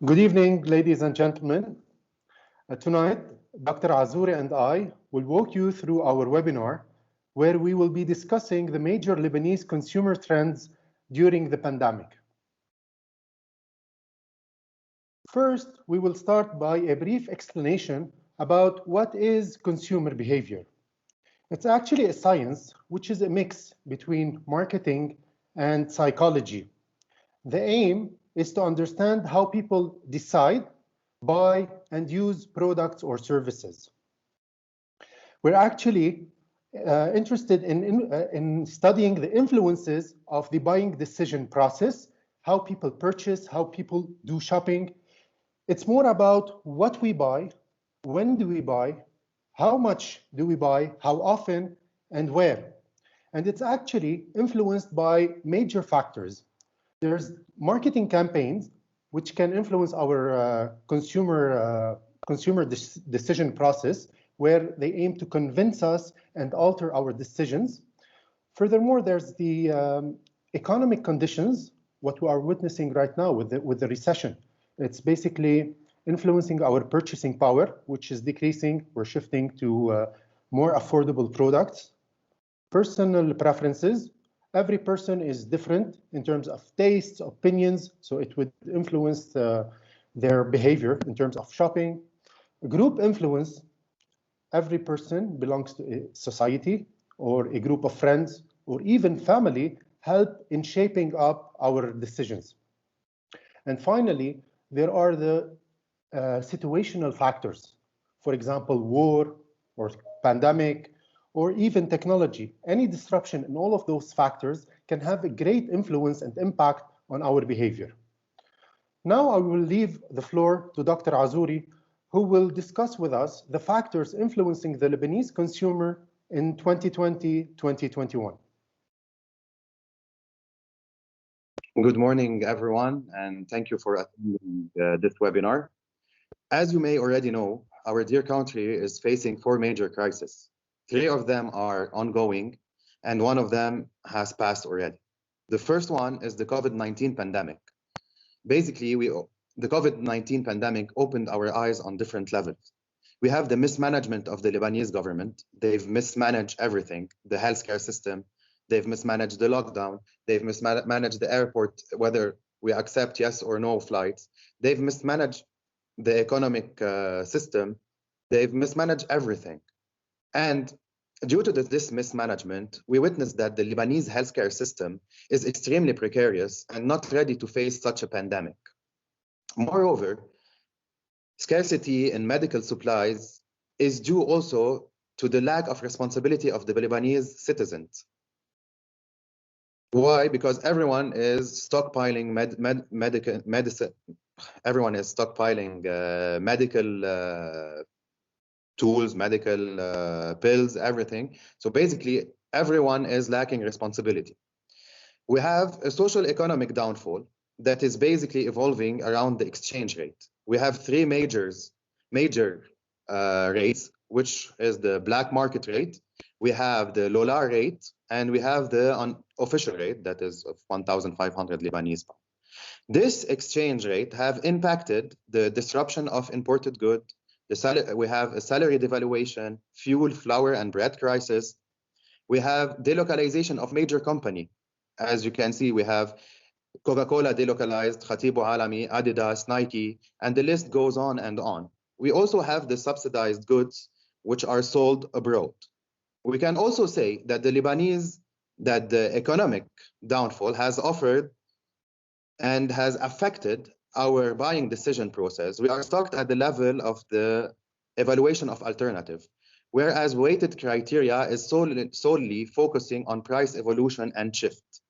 Good evening, ladies and gentlemen. Tonight, Dr. Azoury and I will walk you through our webinar, where we will be discussing the major Lebanese consumer trends during the pandemic. First, we will start by a brief explanation about what is consumer behavior. It's actually a science which is a mix between marketing and psychology. The aim is to understand how people decide, buy, and use products or services. We're actually interested in studying the influences of the buying decision process, how people purchase, how people do shopping. It's more about what we buy, when do we buy, how much do we buy, how often, and where. And it's actually influenced by major factors. There's marketing campaigns which can influence our consumer decision process, where they aim to convince us and alter our decisions. Furthermore, there's the economic conditions, what we are witnessing right now with the recession. It's basically influencing our purchasing power, which is decreasing. We're shifting to more affordable products. Personal preferences. Every person is different in terms of tastes, opinions, so it would influence their behavior in terms of shopping. Group influence. Every person belongs to a society or a group of friends or even family help in shaping up our decisions. And finally, there are the situational factors. For example, war or pandemic, or even technology. Any disruption in all of those factors can have a great influence and impact on our behavior. Now I will leave the floor to Dr. Azoury, who will discuss with us the factors influencing the Lebanese consumer in 2020-2021. Good morning, everyone, and thank you for attending this webinar. As you may already know, our dear country is facing 4 major crises. 3 of them are ongoing, and 1 of them has passed already. The first one is the COVID-19 pandemic. Basically, the COVID-19 pandemic opened our eyes on different levels. We have the mismanagement of the Lebanese government. They've mismanaged everything, the healthcare system. They've mismanaged the lockdown. They've mismanaged the airport, whether we accept yes or no flights. They've mismanaged the economic system. They've mismanaged everything. And due to this mismanagement, we witnessed that the Lebanese healthcare system is extremely precarious and not ready to face such a pandemic. Moreover, scarcity in medical supplies is due also to the lack of responsibility of the Lebanese citizens. Why? Because everyone is stockpiling medicine. Everyone is stockpiling medical tools, medical pills, everything. So basically, everyone is lacking responsibility. We have a social economic downfall that is basically evolving around the exchange rate. We have 3 major rates, which is the black market rate, we have the Lola rate, and we have the unofficial rate that is of 1,500 Lebanese pound. This exchange rate have impacted the disruption of imported goods. We have a salary devaluation, fuel, flour, and bread crisis. We have delocalization of major company. As you can see, we have Coca-Cola delocalized, Khatibu Alami, Adidas, Nike, and the list goes on and on. We also have the subsidized goods, which are sold abroad. We can also say that the economic downfall has offered and has affected our buying decision process. We are stuck at the level of the evaluation of alternative, whereas weighted criteria is solely focusing on price evolution and shift.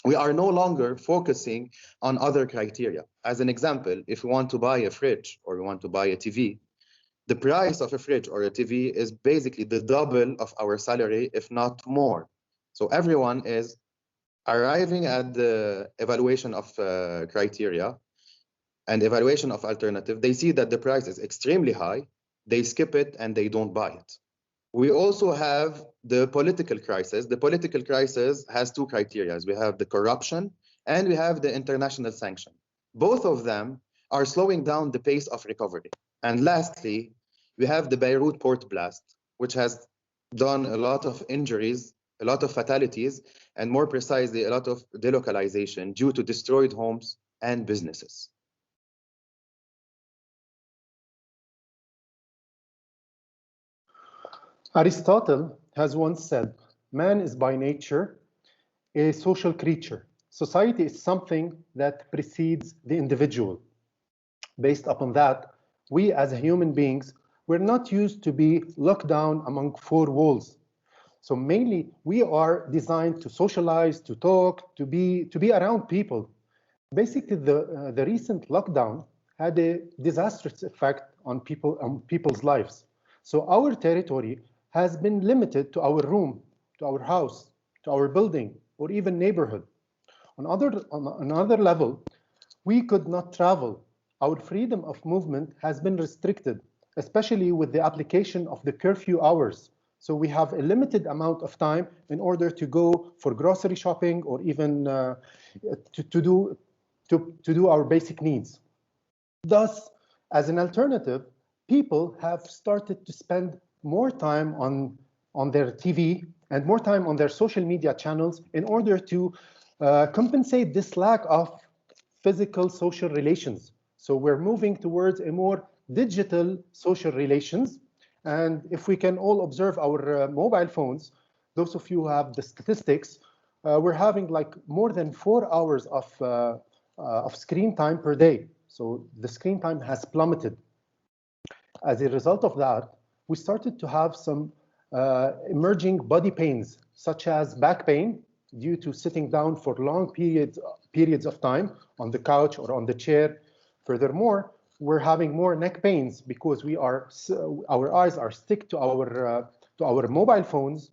We are no longer focusing on other criteria. As an example, if we want to buy a fridge or we want to buy a TV, the price of a fridge or a TV is basically the double of our salary, if not more. So everyone is arriving at the evaluation of criteria and evaluation of alternative. They see that the price is extremely high, they skip it and they don't buy it. We also have the political crisis. The political crisis has 2 criteria. We have the corruption and we have the international sanction. Both of them are slowing down the pace of recovery. And lastly, we have the Beirut port blast, which has done a lot of injuries, a lot of fatalities, and more precisely, a lot of delocalization due to destroyed homes and businesses. Aristotle has once said, man is by nature a social creature. Society is something that precedes the individual. Based upon that, we as human beings, we're not used to be locked down among four walls. So mainly, we are designed to socialize, to talk, to be around people. Basically, the recent lockdown had a disastrous effect on people's lives. So our territory has been limited to our room, to our house, to our building, or even neighborhood. On another level, we could not travel. Our freedom of movement has been restricted, especially with the application of the curfew hours. So we have a limited amount of time in order to go for grocery shopping or even to do our basic needs. Thus, as an alternative, people have started to spend more time on their TV and more time on their social media channels in order to compensate this lack of physical social relations. So we're moving towards a more digital social relations. And if we can all observe our mobile phones, those of you who have the statistics, we're having like more than 4 hours of screen time per day. So the screen time has plummeted. As a result of that, we started to have some emerging body pains, such as back pain, due to sitting down for long periods of time on the couch or on the chair. Furthermore, we're having more neck pains because our eyes are stick to our mobile phones,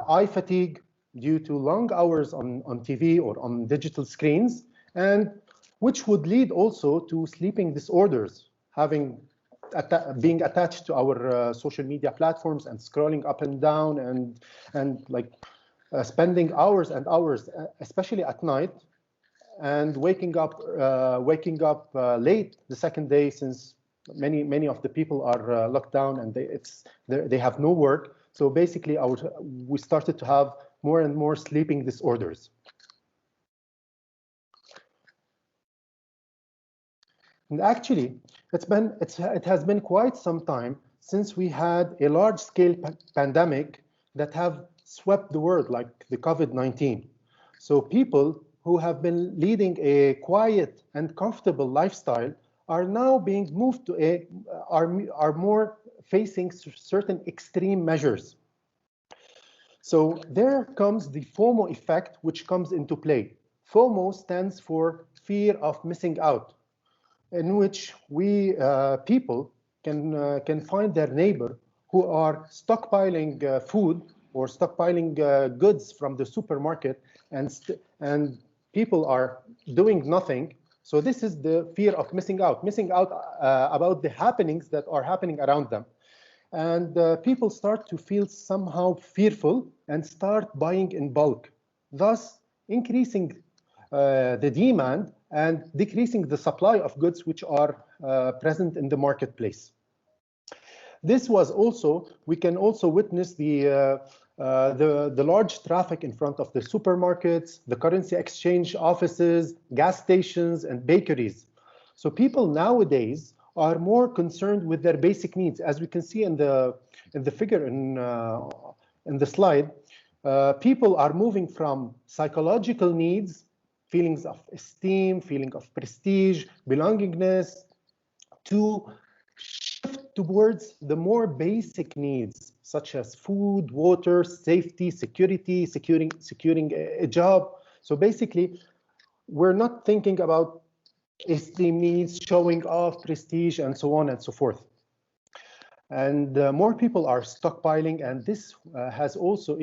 eye fatigue due to long hours on TV or on digital screens, and which would lead also to sleeping disorders, being attached to our social media platforms and scrolling up and down and like spending hours and hours, especially at night, and waking up late the second day, since many of the people are locked down and they have no work. So basically, we started to have more and more sleeping disorders. And actually, it has been quite some time since we had a large-scale pandemic that have swept the world, like the COVID-19. So people who have been leading a quiet and comfortable lifestyle are now being moved to are more facing certain extreme measures. So there comes the FOMO effect, which comes into play. FOMO stands for fear of missing out, in which we people can find their neighbor who are stockpiling food or stockpiling goods from the supermarket, and people are doing nothing. So this is the fear of missing out about the happenings that are happening around them. And people start to feel somehow fearful and start buying in bulk, thus increasing the demand and decreasing the supply of goods which are present in the marketplace. This was also, we can also witness the large traffic in front of the supermarkets, the currency exchange offices, gas stations, and bakeries. So people nowadays are more concerned with their basic needs, as we can see in the figure in the slide. People are moving from psychological needs, feelings of esteem, feeling of prestige, belongingness, to shift towards the more basic needs, such as food, water, safety, security, securing a job. So basically, we're not thinking about esteem needs, showing off, prestige, and so on and so forth. And more people are stockpiling, and this has also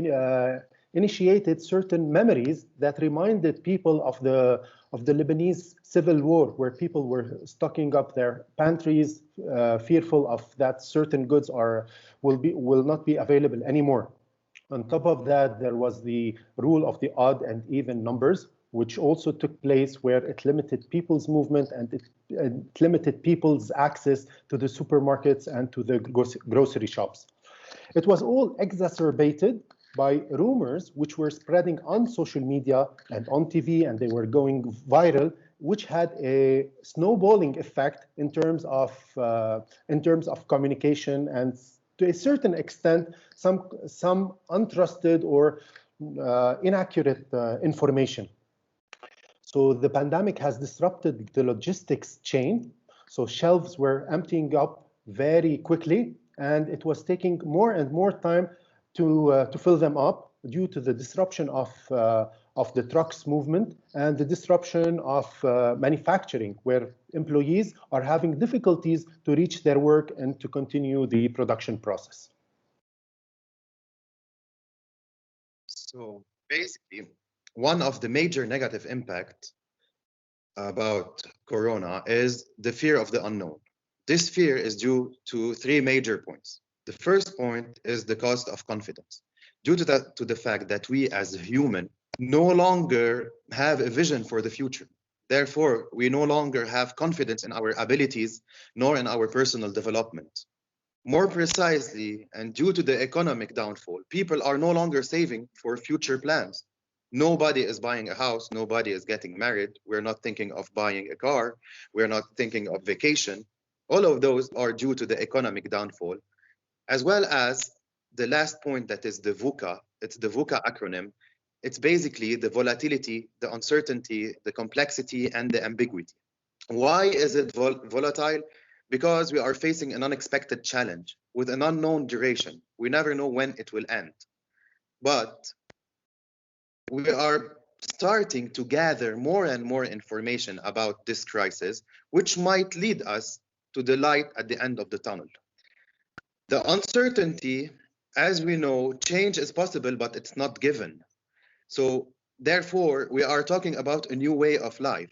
initiated certain memories that reminded people of the Lebanese civil war, where people were stocking up their pantries, fearful of that certain goods will not be available anymore. On top of that, there was the rule of the odd and even numbers, which also took place where it limited people's movement and it limited people's access to the supermarkets and to the grocery shops. It was all exacerbated by rumors which were spreading on social media and on TV, and they were going viral, which had a snowballing effect in terms of communication and, to a certain extent, some untrusted or inaccurate information. So the pandemic has disrupted the logistics chain. So shelves were emptying up very quickly, and it was taking more and more time to fill them up due to the disruption of the trucks movement and the disruption of manufacturing, where employees are having difficulties to reach their work and to continue the production process. So basically, one of the major negative impacts about Corona is the fear of the unknown. This fear is due to three major points. The first point is the cost of confidence. Due to the fact that we as a human no longer have a vision for the future. Therefore, we no longer have confidence in our abilities nor in our personal development. More precisely, and due to the economic downfall, people are no longer saving for future plans. Nobody is buying a house, nobody is getting married. We're not thinking of buying a car, we're not thinking of vacation. All of those are due to the economic downfall, as well as the last point, that is the VUCA. It's the VUCA acronym. It's basically the volatility, the uncertainty, the complexity, and the ambiguity. Why is it volatile? Because we are facing an unexpected challenge with an unknown duration. We never know when it will end. But we are starting to gather more and more information about this crisis, which might lead us to the light at the end of the tunnel. The uncertainty, as we know, change is possible, but it's not given. So therefore, we are talking about a new way of life.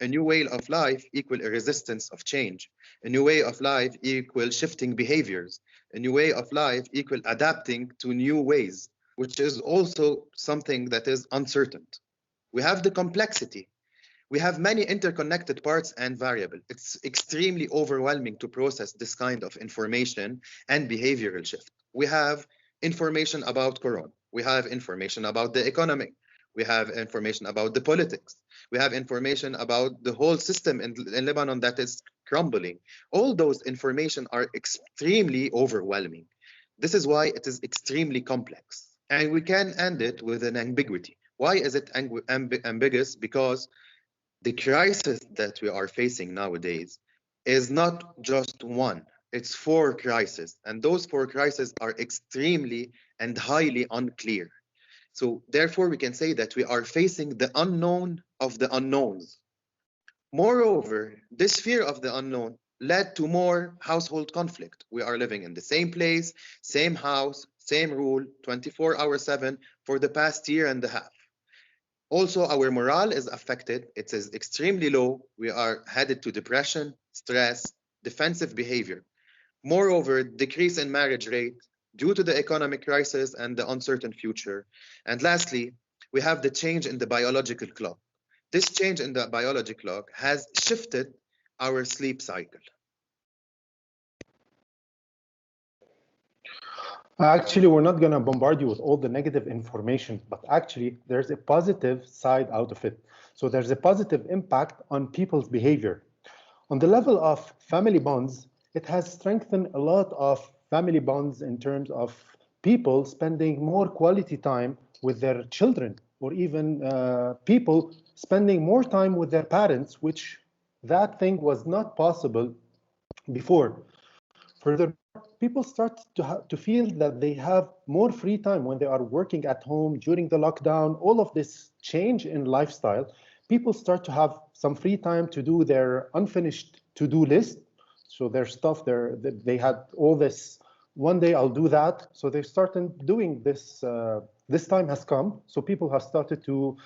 A new way of life equal a resistance of change. A new way of life equal shifting behaviors. A new way of life equal adapting to new ways, which is also something that is uncertain. We have the complexity. We have many interconnected parts and variables. It's extremely overwhelming to process this kind of information and behavioral shift. We have information about Corona. We have information about the economy. We have information about the politics. We have information about the whole system in Lebanon that is crumbling. All those information are extremely overwhelming. This is why it is extremely complex. And we can end it with an ambiguity. Why is it ambiguous? Because the crisis that we are facing nowadays is not just one, it's 4 crises. And those 4 crises are extremely and highly unclear. So therefore, we can say that we are facing the unknown of the unknowns. Moreover, this fear of the unknown led to more household conflict. We are living in the same place, same house, same rule, 24/7 for the past year and a half. Also, our morale is affected. It is extremely low. We are headed to depression, stress, defensive behavior. Moreover, decrease in marriage rate due to the economic crisis and the uncertain future. And lastly, we have the change in the biological clock. This change in the biological clock has shifted our sleep cycle. Actually, we're not going to bombard you with all the negative information, but actually there's a positive side out of it. So there's a positive impact on people's behavior. On the level of family bonds, it has strengthened a lot of family bonds in terms of people spending more quality time with their children, or even people spending more time with their parents, which that thing was not possible before. Further, people start to feel that they have more free time when they are working at home during the lockdown. All of this change in lifestyle, people start to have some free time to do their unfinished to-do list. So their stuff, they had all this, one day I'll do that. So they started doing this. This time has come. So people have started to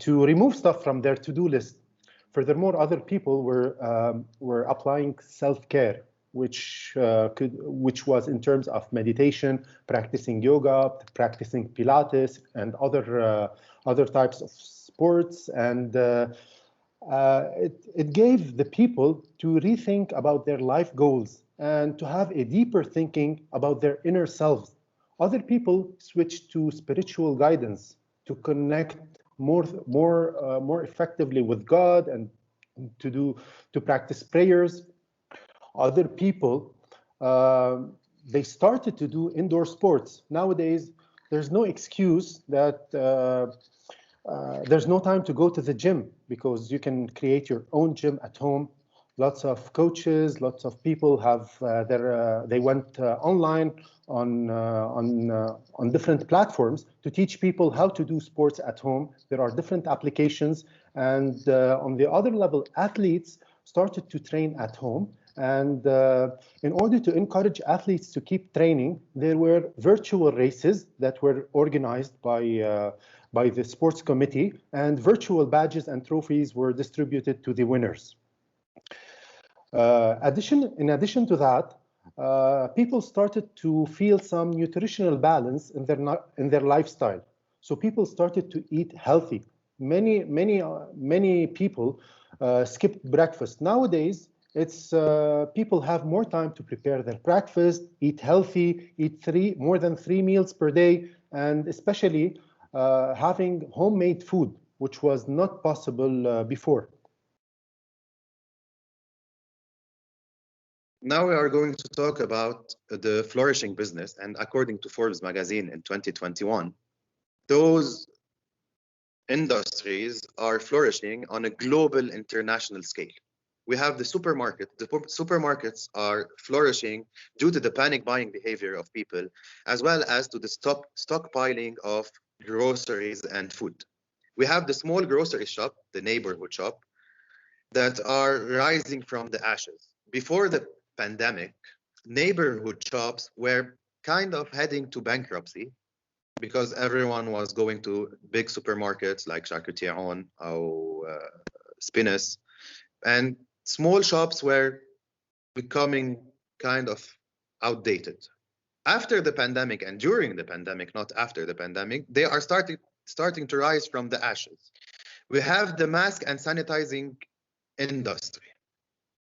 remove stuff from their to-do list. Furthermore, other people were applying self-care. which was in terms of meditation, practicing yoga, practicing Pilates, and other types of sports. And it gave the people to rethink about their life goals and to have a deeper thinking about their inner selves. Other people switched to spiritual guidance to connect more effectively with God and to practice prayers. Other people they started to do indoor sports. Nowadays, there's no excuse that there's no time to go to the gym because you can create your own gym at home. Lots of coaches, lots of people have they went online on different platforms to teach people how to do sports at home. There are different applications, and on the other level, athletes started to train at home. And in order to encourage athletes to keep training, there were virtual races that were organized by the sports committee, and virtual badges and trophies were distributed to the winners. In addition to that, people started to feel some nutritional balance in their lifestyle. So people started to eat healthy. Many people skipped breakfast. Nowadays, it's people have more time to prepare their breakfast, eat healthy, eat more than 3 meals per day, and especially having homemade food, which was not possible before. Now we are going to talk about the flourishing business, and according to Forbes magazine in 2021, those industries are flourishing on a global international scale. We have the supermarket. The supermarkets are flourishing due to the panic buying behavior of people, as well as to the stockpiling of groceries and food. We have the small grocery shop, the neighborhood shop, that are rising from the ashes. Before the pandemic, neighborhood shops were kind of heading to bankruptcy because everyone was going to big supermarkets like Charcuterie or Spinus, and small shops were becoming kind of outdated. After the pandemic and during the pandemic, not after the pandemic, they are starting to rise from the ashes. We have the mask and sanitizing industry.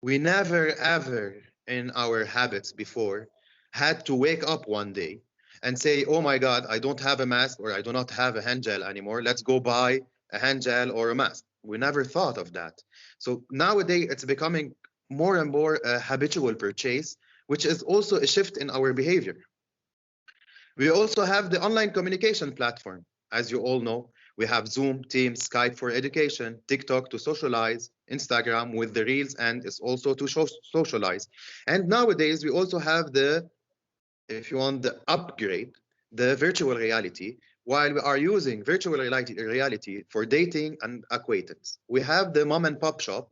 We never ever in our habits before had to wake up one day and say, oh my God, I don't have a mask or I do not have a hand gel anymore. Let's go buy a hand gel or a mask. We never thought of that. So nowadays it's becoming more and more a habitual purchase, which is also a shift in our behavior. We also have the online communication platform. As you all know, we have Zoom, Teams, Skype for education, TikTok to socialize, Instagram with the reels, and it's also to socialize. And nowadays, we also have the, if you want the upgrade, the virtual reality, while we are using virtual reality for dating and acquaintance. We have the mom and pop shop.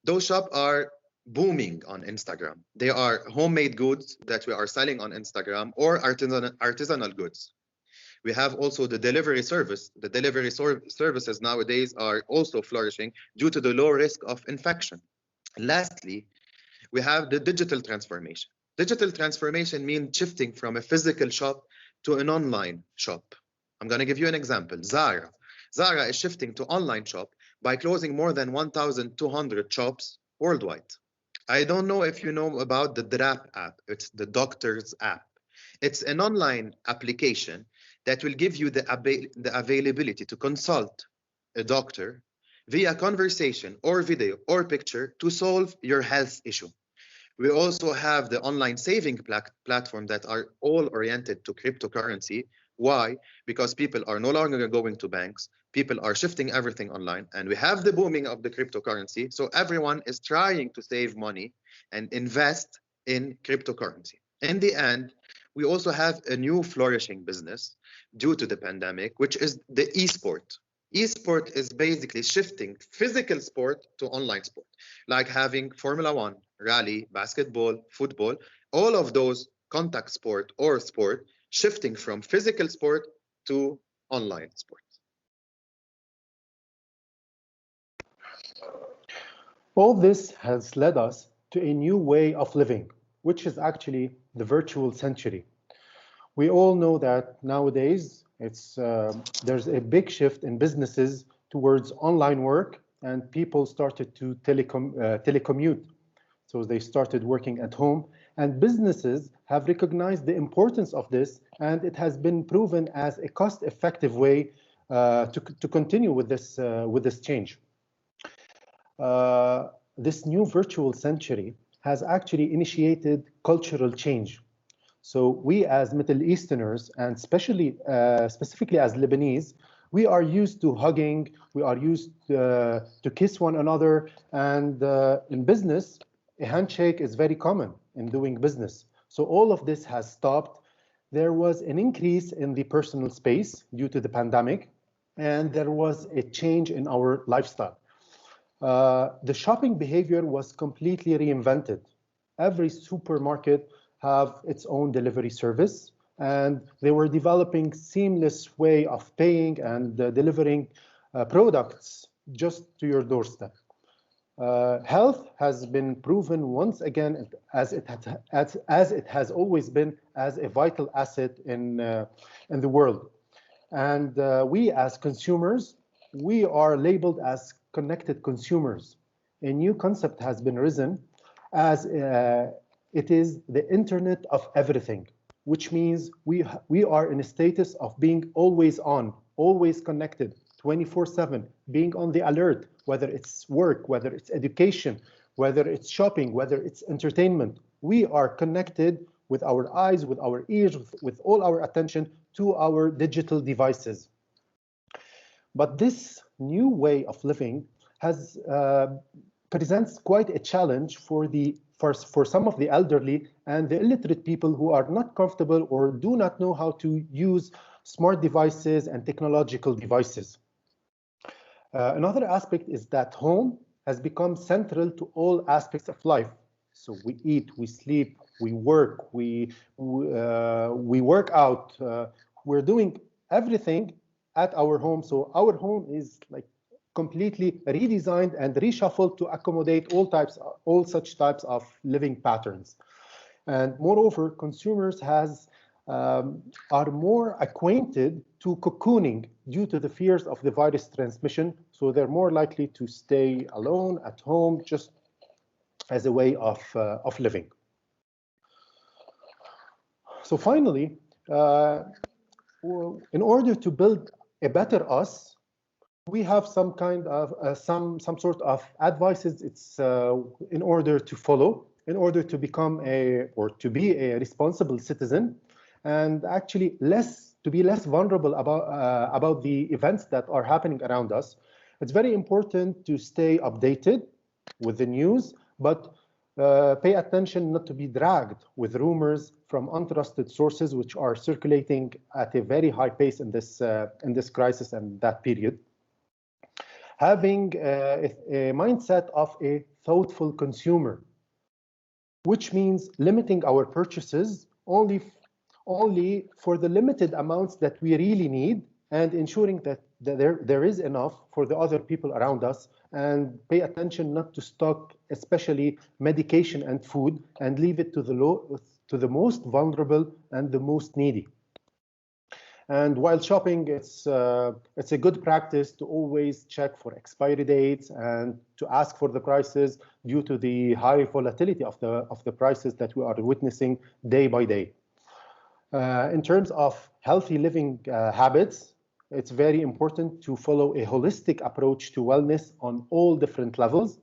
Those shops are booming on Instagram. They are homemade goods that we are selling on Instagram or artisanal goods. We have also the delivery service. The delivery services nowadays are also flourishing due to the low risk of infection. Lastly, we have the digital transformation. Digital transformation means shifting from a physical shop to an online shop. I'm going to give you an example. Zara. Zara is shifting to online shop by closing more than 1,200 shops worldwide. I don't know if you know about the DRAP app. It's the doctor's app. It's an online application that will give you the availability to consult a doctor via conversation or video or picture to solve your health issue. We also have the online saving platform that are all oriented to cryptocurrency. Why? Because people are no longer going to banks. People are shifting everything online, and we have the booming of the cryptocurrency. So everyone is trying to save money and invest in cryptocurrency. In the end, we also have a new flourishing business due to the pandemic, which is the esport. Esport is basically shifting physical sport to online sport, like having Formula One, rally, basketball, football, all of those contact sport or sport shifting from physical sport to online sport. All this has led us to a new way of living, which is actually the virtual century. We all know that nowadays there's a big shift in businesses towards online work, and people started to telecommute. So they started working at home, and businesses have recognized the importance of this, and it has been proven as a cost-effective way to continue with this change. This new virtual century has actually initiated cultural change. So we as Middle Easterners, and specifically as Lebanese, we are used to hugging, we are used to kiss one another, and in business, a handshake is very common in doing business. So all of this has stopped. There was an increase in the personal space due to the pandemic, and there was a change in our lifestyle. The shopping behavior was completely reinvented. Every supermarket have its own delivery service, and they were developing seamless way of paying and delivering products just to your doorstep. Health has been proven once again, as it has always been, as a vital asset in the world. And we as consumers, we are labeled as connected consumers. A new concept has been risen as it is the internet of everything, which means we are in a status of being always on, always connected, 24/7, being on the alert, whether it's work, whether it's education, whether it's shopping, whether it's entertainment. We are connected with our eyes, with our ears, with all our attention to our digital devices. But this new way of living has presents quite a challenge for some of the elderly and the illiterate people who are not comfortable or do not know how to use smart devices and technological devices. Another aspect is that home has become central to all aspects of life. So we eat, we sleep, we work, we work out. We're doing everything at our home. So our home is like completely redesigned and reshuffled to accommodate all such types of living patterns. And moreover, consumers are more acquainted to cocooning due to the fears of the virus transmission. So they're more likely to stay alone at home just as a way of living. So finally, in order to build a better us, we have some kind of some sort of advices. It's in order to follow, in order to become to be a responsible citizen, and actually to be less vulnerable about the events that are happening around us. It's very important to stay updated with the news, but pay attention not to be dragged with rumors from untrusted sources, which are circulating at a very high pace in this crisis and that period. Having a mindset of a thoughtful consumer, which means limiting our purchases only for the limited amounts that we really need, and ensuring that there is enough for the other people around us, and pay attention not to stock especially medication and food, and leave it to the most vulnerable and the most needy. And while shopping, it's a good practice to always check for expiry dates and to ask for the prices due to the high volatility of the prices that we are witnessing day by day. In terms of healthy living habits, it's very important to follow a holistic approach to wellness on all different levels.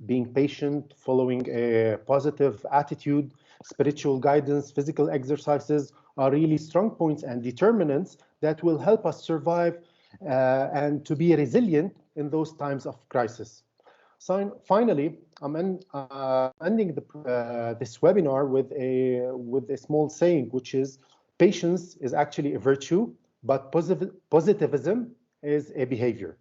Being patient, following a positive attitude, spiritual guidance, physical exercises are really strong points and determinants that will help us survive and to be resilient in those times of crisis. So finally, I'm ending this webinar with a small saying, which is patience is actually a virtue, but positivism is a behavior.